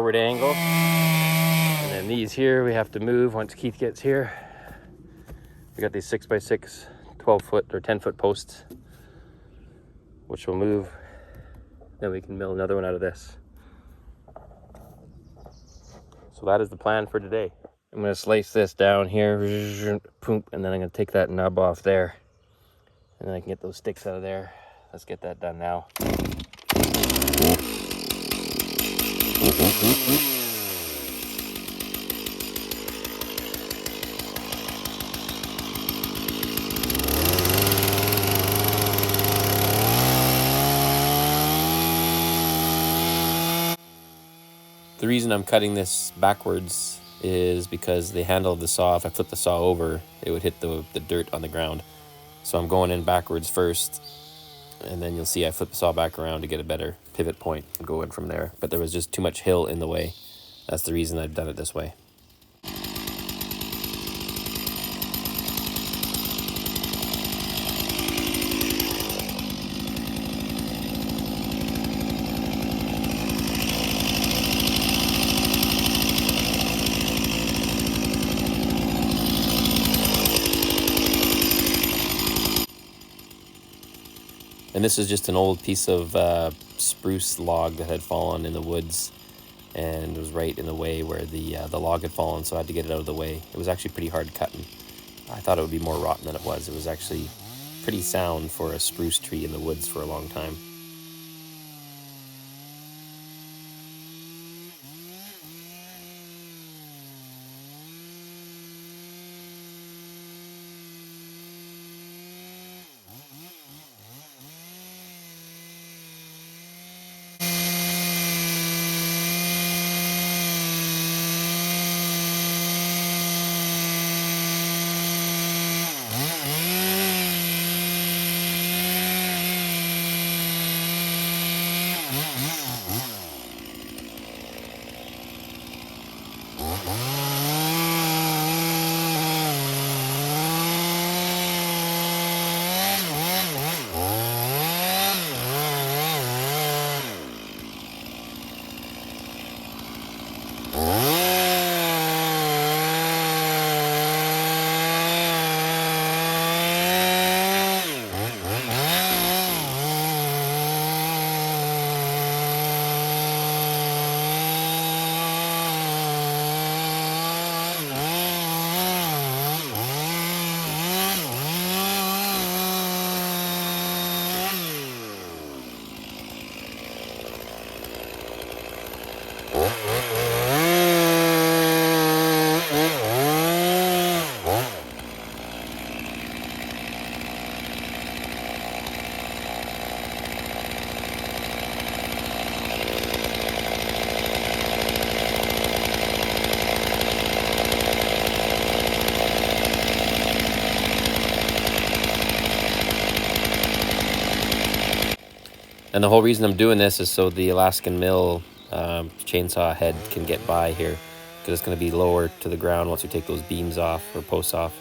forward angle. And then these here we have to move once Keith gets here. We got these 6x6 12-foot or 10-foot posts, which will move. Then we can mill another one out of this. So that is the plan for today. I'm going to slice this down here, and then I'm going to take that nub off there. And then I can get those sticks out of there. Let's get that done now. The reason I'm cutting this backwards is because the handle of the saw, if I flip the saw over, it would hit the dirt on the ground. So I'm going in backwards first, and then you'll see I flip the saw back around to get a better pivot point and go in from there. But there was just too much hill in the way. That's the reason I've done it this way. And this is just an old piece of spruce log that had fallen in the woods and was right in the way where the log had fallen, so I had to get it out of the way. It was actually pretty hard cutting. I thought it would be more rotten than it was. It was actually pretty sound for a spruce tree in the woods for a long time. And the whole reason I'm doing this is so the Alaskan mill chainsaw head can get by here, because it's going to be lower to the ground once we take those beams off or posts off,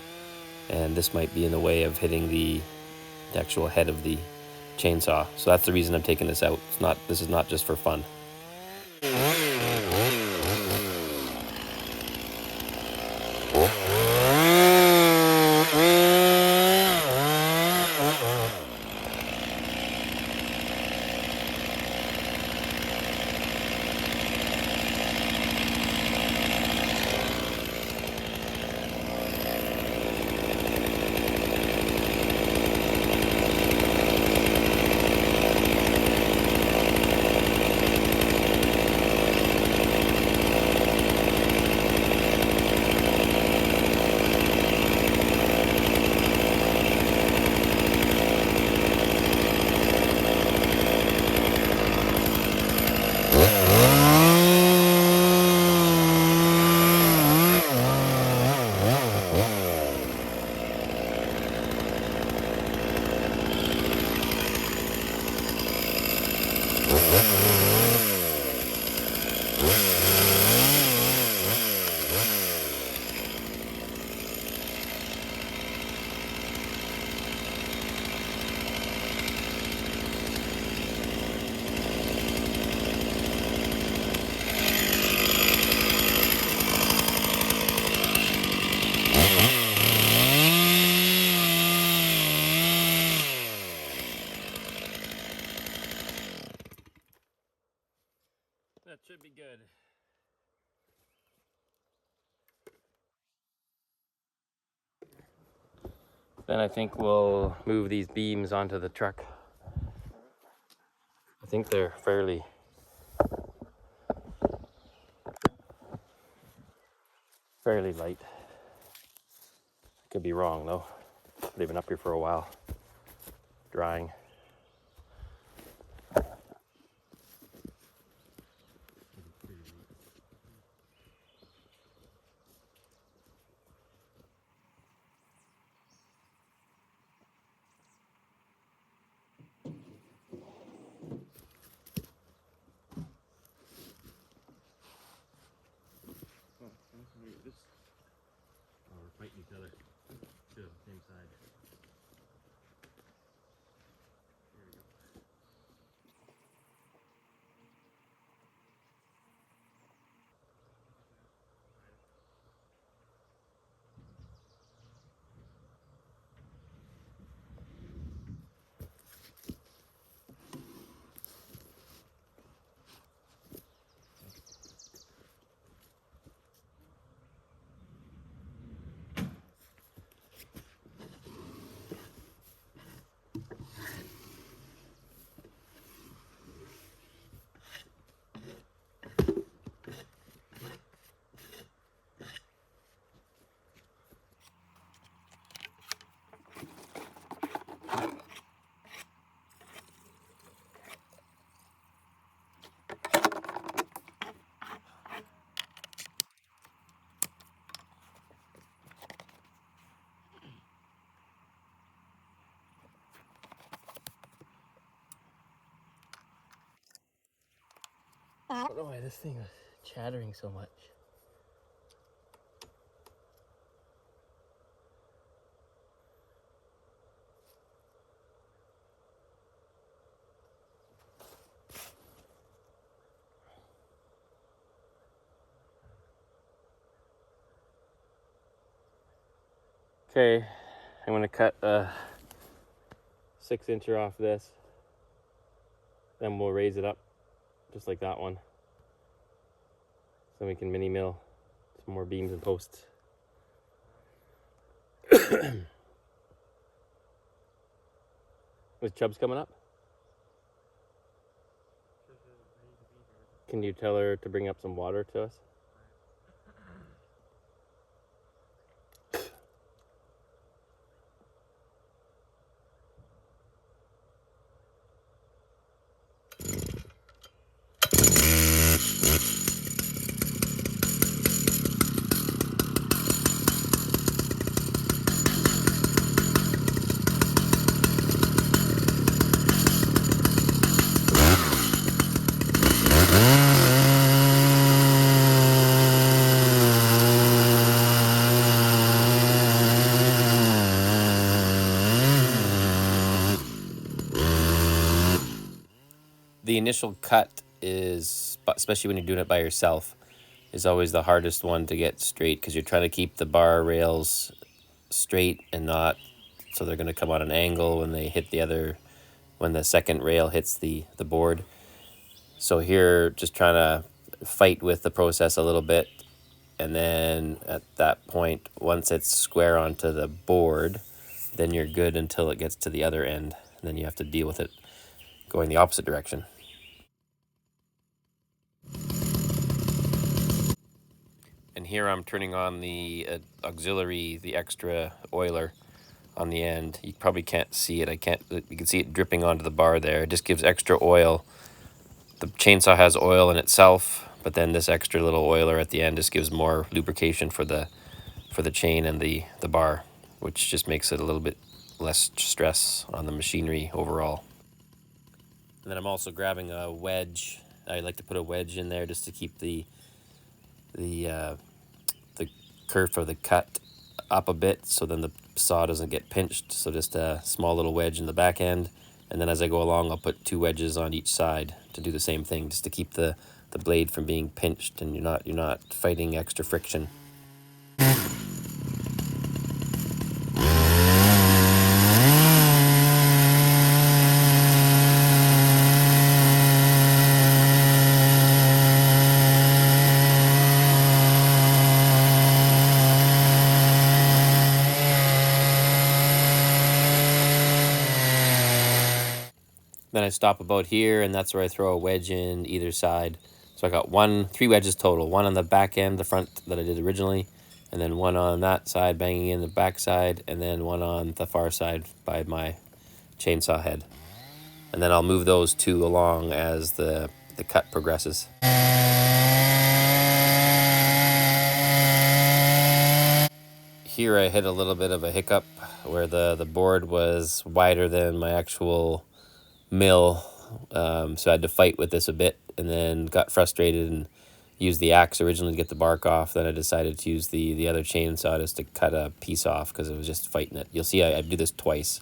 and this might be in the way of hitting the actual head of the chainsaw. So that's the reason I'm taking this out. This is not just for fun. Good. Then I think we'll move these beams onto the truck. I think they're fairly light. Could be wrong though. They've been up here for a while, drying. Oh, we're fighting each other. Two of the same side. Here we go. I don't know why this thing is chattering so much. Okay, I'm gonna cut a 6-incher off this. Then we'll raise it up just like that one. So we can mini mill some more beams and posts. Was Chubbs coming up? Can you tell her to bring up some water to us? The initial cut is, especially when you're doing it by yourself, is always the hardest one to get straight because you're trying to keep the bar rails straight and not, so they're going to come on an angle when they hit the other, when the second rail hits the board. So here, just trying to fight with the process a little bit. And then at that point, once it's square onto the board, then you're good until it gets to the other end. And then you have to deal with it going the opposite direction. And here I'm turning on the auxiliary, the extra oiler on the end. You probably can't see it. You can see it dripping onto the bar there. It just gives extra oil. The chainsaw has oil in itself, but then this extra little oiler at the end just gives more lubrication for the chain and the bar, which just makes it a little bit less stress on the machinery overall. And then I'm also grabbing a wedge. I like to put a wedge in there just to keep the kerf of the cut up a bit, so then the saw doesn't get pinched. So just a small little wedge in the back end, and then as I go along, I'll put 2 wedges on each side to do the same thing, just to keep the blade from being pinched, and you're not fighting extra friction. Then I stop about here, and that's where I throw a wedge in either side. So I got three wedges total. One on the back end, the front that I did originally, and then one on that side banging in the back side, and then one on the far side by my chainsaw head. And then I'll move those two along as the cut progresses. Here I hit a little bit of a hiccup where the board was wider than my actual mill, so I had to fight with this a bit, and then got frustrated and used the axe originally to get the bark off. Then I decided to use the other chainsaw just to cut a piece off because it was just fighting it. You'll see I do this twice.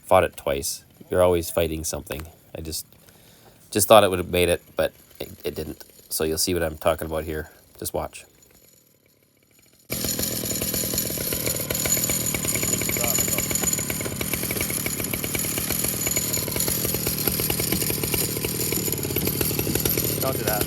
Fought it twice. You're always fighting something. I just thought it would have made it, but it didn't. So you'll see what I'm talking about here. Just watch. Don't do that.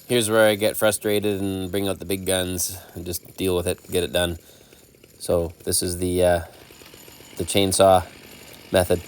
Here's where I get frustrated and bring out the big guns and just deal with it, get it done. So this is the chainsaw method.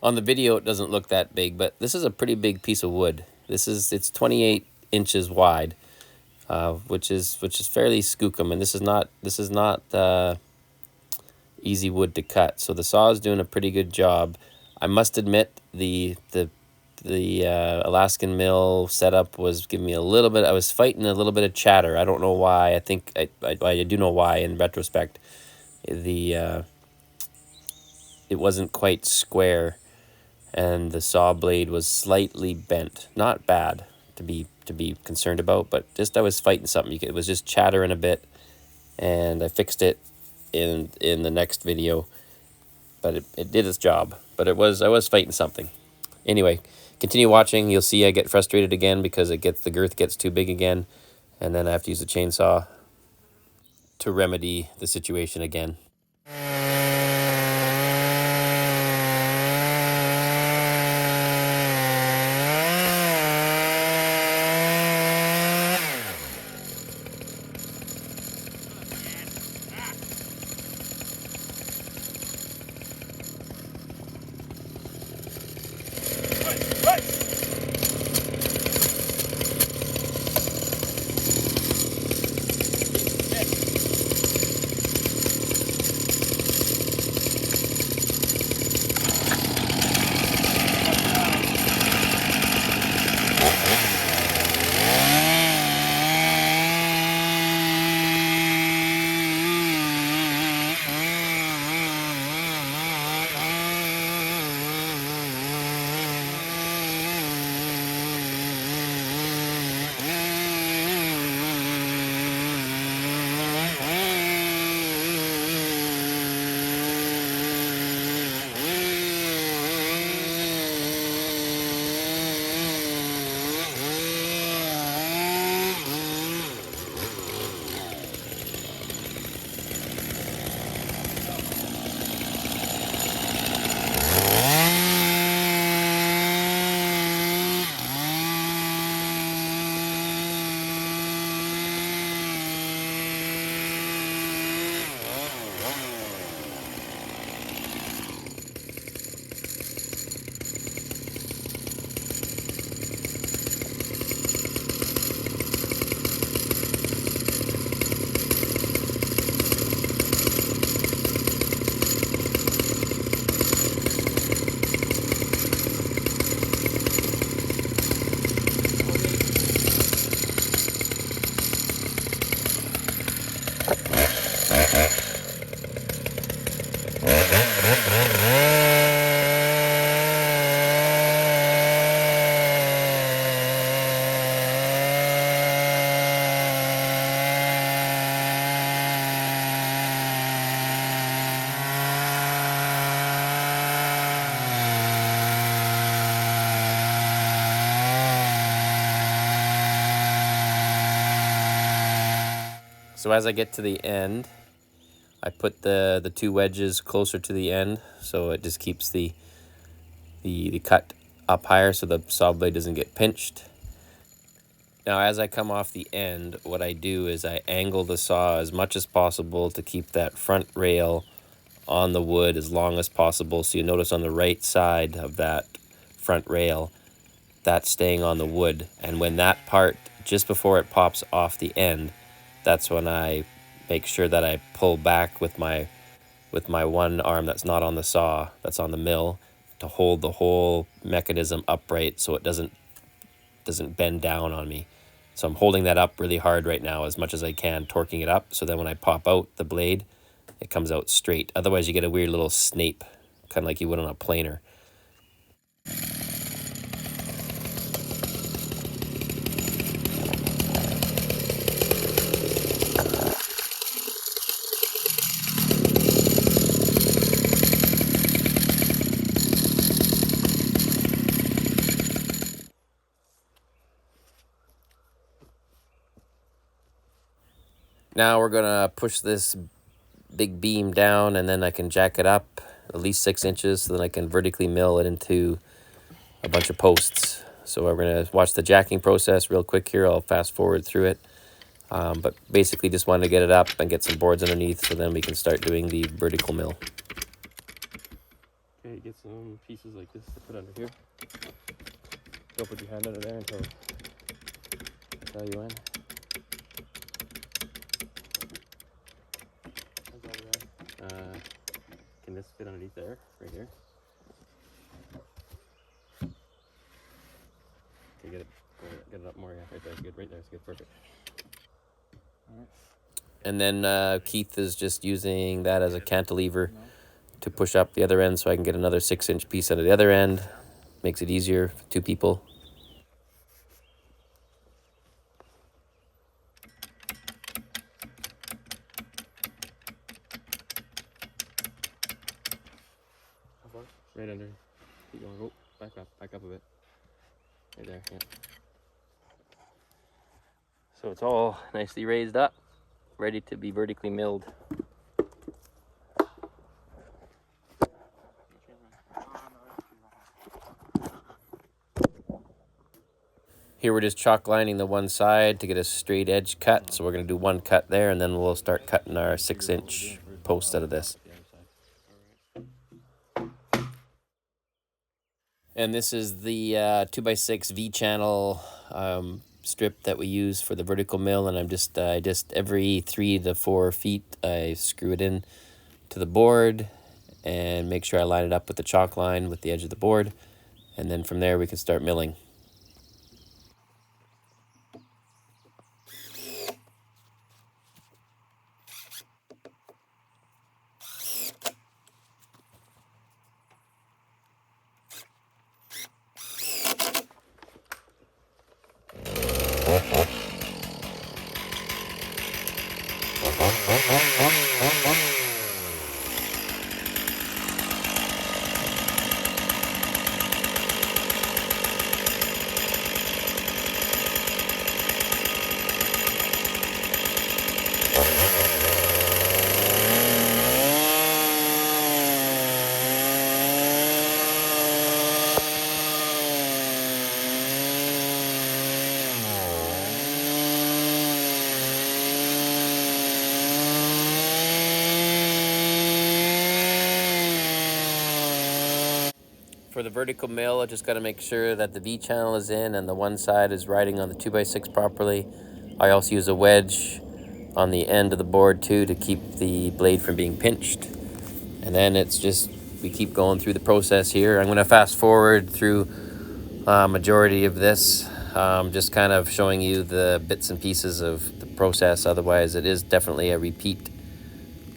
On the video, it doesn't look that big, but this is a pretty big piece of wood. It's 28 inches wide, which is fairly skookum, and this is not easy wood to cut. So the saw is doing a pretty good job. I must admit the Alaskan mill setup was giving me a little bit. I was fighting a little bit of chatter. I don't know why. I think I do know why in retrospect. It wasn't quite square, and the saw blade was slightly bent. Not bad to be concerned about, but just I was fighting something. It was just chattering a bit, and I fixed it in the next video. But it did its job. But I was fighting something. Anyway, continue watching. You'll see I get frustrated again because the girth gets too big again, and then I have to use the chainsaw to remedy the situation again. So as I get to the end, I put the two wedges closer to the end, so it just keeps the cut up higher so the saw blade doesn't get pinched. Now as I come off the end, what I do is I angle the saw as much as possible to keep that front rail on the wood as long as possible. So you notice on the right side of that front rail, that's staying on the wood. And when that part, just before it pops off the end, that's when I make sure that I pull back with my one arm that's not on the saw, that's on the mill, to hold the whole mechanism upright so it doesn't bend down on me. So I'm holding that up really hard right now as much as I can, torquing it up, so then when I pop out the blade, it comes out straight. Otherwise you get a weird little snape, kind of like you would on a planer. Now we're gonna push this big beam down, and then I can jack it up at least 6 inches, so then I can vertically mill it into a bunch of posts. So we're gonna watch the jacking process real quick here. I'll fast forward through it. But basically just wanted to get it up and get some boards underneath, so then we can start doing the vertical mill. Okay, get some pieces like this to put under here. Don't put your hand under there until I tell you when. Can this fit underneath there, right here? Okay, get it up more, yeah, right there. Good, right there. It's good, perfect. All right. And then Keith is just using that as a cantilever to push up the other end, so I can get another 6-inch piece out of the other end. Makes it easier for 2 people. Right under. Keep going. Oh, back up a bit. Right there, yeah. So it's all nicely raised up, ready to be vertically milled. Here we're just chalk lining the one side to get a straight edge cut. So we're going to do one cut there, and then we'll start cutting our 6-inch post out of this. And this is the 2x6 V-channel strip that we use for the vertical mill, and I just every 3 to 4 feet I screw it in to the board and make sure I line it up with the chalk line with the edge of the board, and then from there we can start milling. For the vertical mill, I just got to make sure that the V channel is in and the one side is riding on the 2x6 properly. I also use a wedge on the end of the board too to keep the blade from being pinched. And then it's just, we keep going through the process here. I'm going to fast forward through majority of this, just kind of showing you the bits and pieces of the process. Otherwise, it is definitely a repeat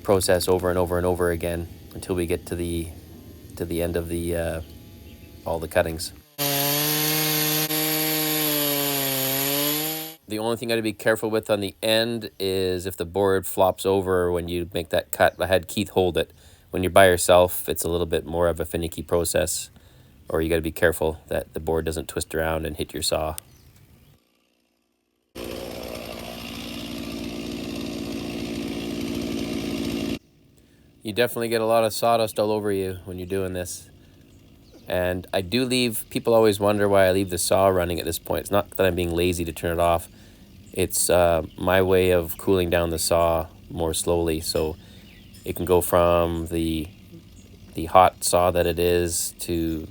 process over and over and over again until we get to the end of the all the cuttings. The only thing I gotta be careful with on the end is if the board flops over when you make that cut. I had Keith hold it. When you're by yourself, it's a little bit more of a finicky process, or you gotta be careful that the board doesn't twist around and hit your saw. You definitely get a lot of sawdust all over you when you're doing this. And I do leave, people always wonder why I leave the saw running at this point. It's not that I'm being lazy to turn it off. It's my way of cooling down the saw more slowly, so it can go from the hot saw that it is to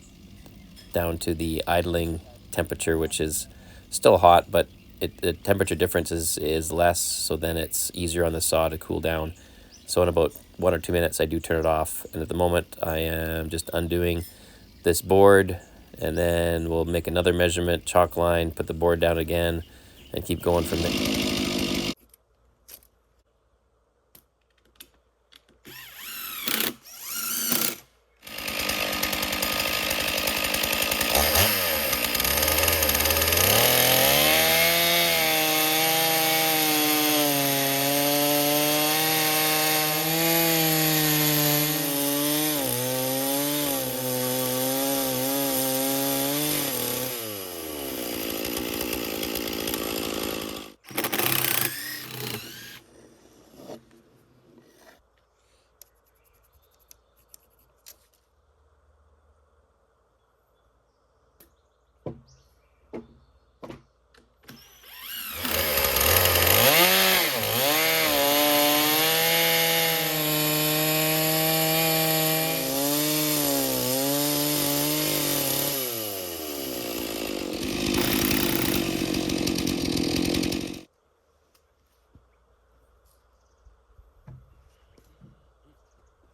down to the idling temperature, which is still hot, but the temperature difference is less, so then it's easier on the saw to cool down. So in about 1 or 2 minutes, I do turn it off. And at the moment, I am just undoing this board, and then we'll make another measurement, chalk line, put the board down again, and keep going from there.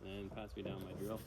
And pass me down my drill.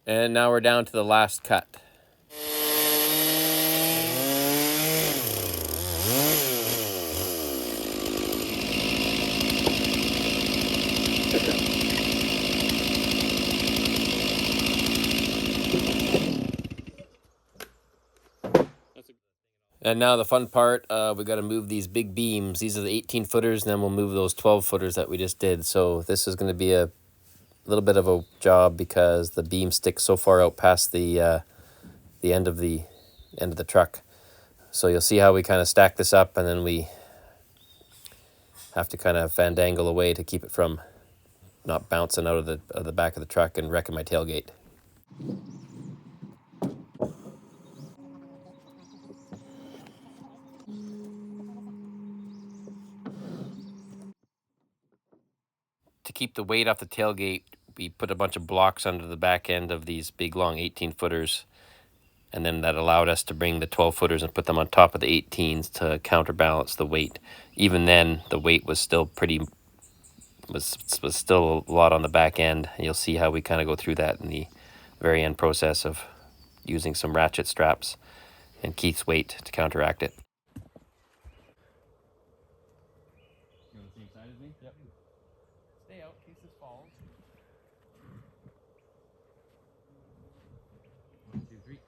And now we're down to the last cut. And now the fun part, we got to move these big beams. These are the 18 footers, and then we'll move those 12 footers that we just did. So this is going to be a little bit of a job because the beam sticks so far out past the end of the truck. So you'll see how we kind of stack this up, and then we have to kind of fandangle away to keep it from not bouncing out of the back of the truck and wrecking my tailgate. To keep the weight off the tailgate, we put a bunch of blocks under the back end of these big long 18 footers, and then that allowed us to bring the 12 footers and put them on top of the 18s to counterbalance the weight. Even then, the weight was still was still a lot on the back end. And you'll see how we kind of go through that in the very end process of using some ratchet straps and Keith's weight to counteract it. You on the same side as me? Yep. Stay out in case this falls. 1, 2, 3.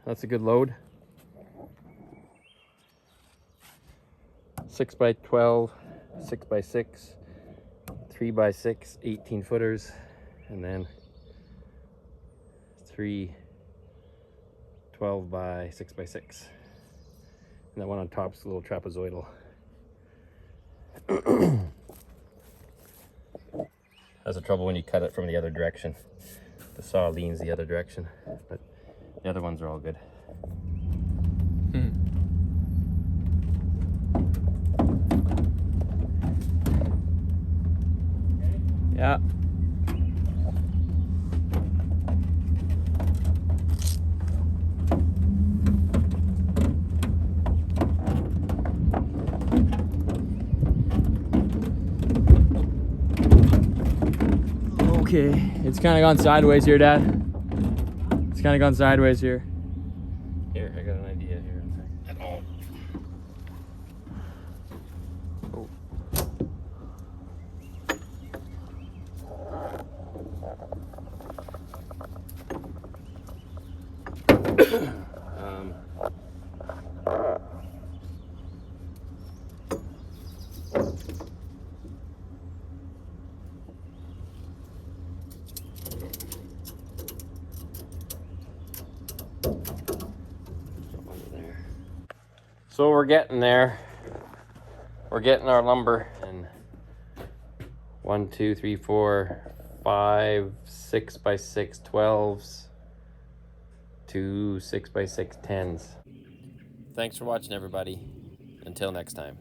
That's a good load. 6x12, 6x6, 3x6, 18 footers, and then 3 12 by 6x6. And that one on top is a little trapezoidal. Has a trouble when you cut it from the other direction. The saw leans the other direction, but the other ones are all good. Yeah. Okay, it's kind of gone sideways here, Dad. It's kind of gone sideways here. Here, I got an idea here. Oh. So we're getting there. We're getting our lumber and 1, 2, 3, 4, 5, 6 by 6 12s, 2 6 by 6 10s. Thanks for watching, everybody. Until next time.